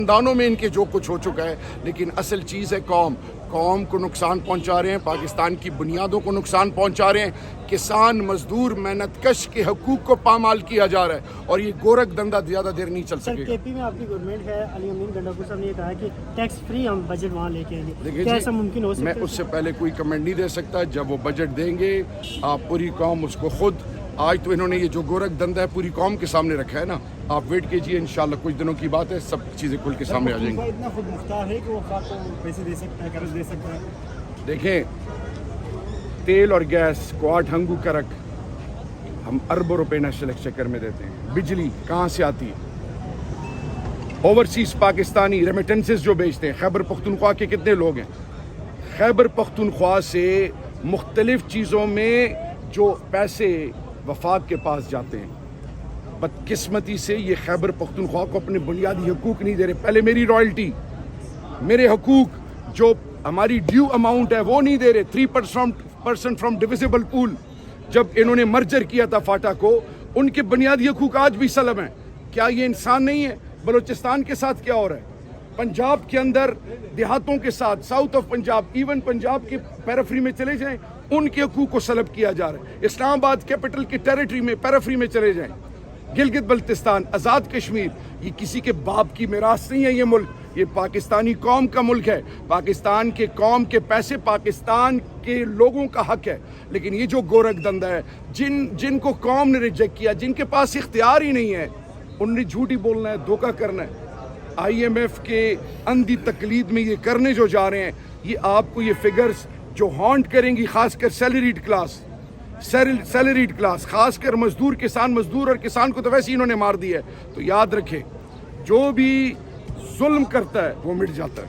दानों में इनके जो कुछ हो चुका है, लेकिन असल चीज़ है कौम को नुकसान पहुंचा रहे हैं, पाकिस्तान की बुनियादों को नुकसान पहुंचा रहे हैं, किसान मजदूर मेहनतकश के हकूक़ को पामाल किया जा रहा है और ये गोरख धंधा ज़्यादा देर नहीं चल सकेगा। केपी में आपकी गवर्नमेंट है, अली अमीन गंडापुर साहब ने ये कहा कि टैक्स फ्री हम बजट वहाँ लेके आएंगे, देखिए क्या ऐसा मुमकिन हो सकता है? मैं उससे पहले कोई कमेंट नहीं दे सकता। जब वो बजट देंगे आप पूरी कौम उसको खुद, आज तो इन्होंने ये जो गोरख धंधा है पूरी कौम के सामने रखा है ना, आप वेट कीजिए, इंशाल्लाह कुछ दिनों की बात है, सब चीज़ें खुल के सामने आ जाएंगी। इतना खुद मुख्तार है कि वो खाक को पैसे दे सकता है, कर्ज दे सकता है। देखें, तेल और गैस को 8 हंगू करक हम अरबों रुपए नेशनल एक्सचेकर में देते हैं। बिजली कहाँ से आती है? ओवरसीज पाकिस्तानी रेमिटेंसेस जो बेचते हैं। खैबर पख्तूनख्वा के कितने लोग हैं? खैबर पख्तूनख्वा से मुख्तलिफ चीज़ों में जो पैसे वफाक के पास जाते हैं, बदकिस्मती से ये खैबर पख्तूनख्वा को अपने बुनियादी हकूक़ नहीं दे रहे। पहले मेरी रॉयल्टी, मेरे हकूक़ जो हमारी ड्यू अमाउंट है वो नहीं दे रहे। 3% फ्रॉम डिविजिबल पूल, जब इन्होंने मर्जर किया था फाटा को, उनके बुनियादी हकूक़ आज भी सलम हैं। क्या ये इंसान नहीं है? बलूचिस्तान के साथ क्या हो रहा है? पंजाब के अंदर देहातों के साथ, south of Punjab, even Punjab के पैराफ्री में चले जाएं, उनके हकूक़ को सलब किया जा रहा है। इस्लामाबाद कैपिटल की टेरिटरी में, पैराफ्री में चले जाएं, गिलगित बल्तिस्तान, आज़ाद कश्मीर, ये किसी के बाप की मिरास नहीं है। ये मुल्क, ये पाकिस्तानी कौम का मुल्क है। पाकिस्तान के कौम के पैसे पाकिस्तान के लोगों का हक है। लेकिन ये जो गोरख धंधा है, जिनको कौम ने रिजेक्ट किया, जिनके पास इख्तियार ही नहीं है, उन्हें झूठी बोलना है, धोखा करना है। IMF के अंधी तकलीद में ये करने जो जा रहे हैं, ये आपको ये फिगर्स जो हॉन्ट करेंगी, खासकर सैलरीड क्लास, खासकर मजदूर, किसान मजदूर, और किसान को तो वैसे ही इन्होंने मार दिया है। तो याद रखें, जो भी जुल्म करता है वो मिट जाता है।